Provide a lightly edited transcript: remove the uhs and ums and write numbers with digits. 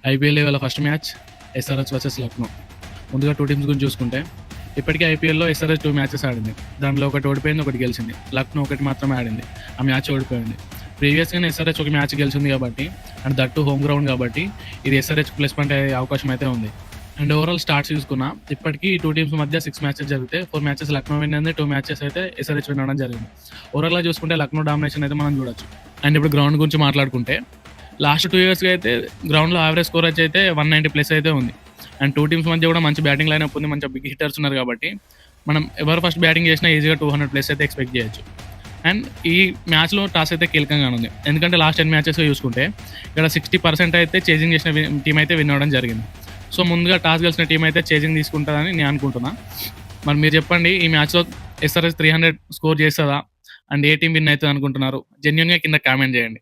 IPL ఇవాళ first match SRH versus Lucknow. ముందుగా 2 teams గురించి చూసుకుంటే ఇప్పటికే ఐపీఎల్‌లో ఎస్ఆర్హెచ్ 2 మ్యాచెస్ ఆడింది. దాంట్లో ఒకటి ఓడిపోయింది, ఒకటి గెలిచింది. లక్నో ఒకటి మాత్రమే ఆడింది. ఆ మ్యాచ్ ఓడిపోయింది. ప్రీవియస్‌గానే ఎస్ఆర్హెచ్ ఒక మ్యాచ్ గెలిచింది కాబట్టి and that two home ground కాబట్టి ఇది ఎస్ఆర్హెచ్ ప్లస్ పాయింట్ అయ్యే అవకాశం అయితే ఉంది. అండ్ ఓవరాల్ స్టార్ట్స్ చూసుకున్నా ఇప్పటికీ 2 టీమ్స్ మధ్య 6 మ్యాచెస్ జరిగితే 4 మ్యాచెస్ లక్నో విన్ అయింది, 2 మ్యాచెస్ అయితే ఎస్ఆర్హెచ్ విన్ అవ్వడం జరిగింది. ఓవరాల్‌గా చూసుకుంటే లక్నో డామినేషన్ అయితే మనం చూడొచ్చు. అండ్ ఇప్పుడు గ్రౌండ్ గురించి మాట్లాడుకుంటే లాస్ట్ 2 ఇయర్స్‌గా అయితే గ్రౌండ్‌లో యావరేజ్ స్కోరేజ్ అయితే 190 ప్లస్ అయితే ఉంది. అండ్ 2 టీమ్స్ మధ్య కూడా మంచి బ్యాటింగ్ లైనప్ ఉంది, మంచి బిగ్ హిట్టర్స్ ఉన్నారు కాబట్టి మనం ఎవరు ఫస్ట్ బ్యాటింగ్ చేసినా ఈజీగా 200 ప్లస్ అయితే ఎక్స్పెక్ట్ చేయొచ్చు. అండ్ ఈ మ్యాచ్‌లో టాస్ అయితే కీలకంగానే ఉంది. ఎందుకంటే లాస్ట్ 10 మ్యాచెస్‌గా చూసుకుంటే ఇక్కడ 60% అయితే చేజింగ్ చేసిన టీం అయితే విన్ అవ్వడం జరిగింది. సో ముందుగా టాస్ గెలిచిన టీం అయితే చేజింగ్ తీసుకుంటుందని నేను అనుకుంటున్నా. మరి మీరు చెప్పండి, ఈ మ్యాచ్‌లో ఎస్ఆర్హెచ్ 300 స్కోర్ చేస్తదా? అండ్ ఏ టీం విన్ అవుతుంది అనుకుంటున్నారు? జెన్యూన్‌గా కింద కామెంట్ చేయండి.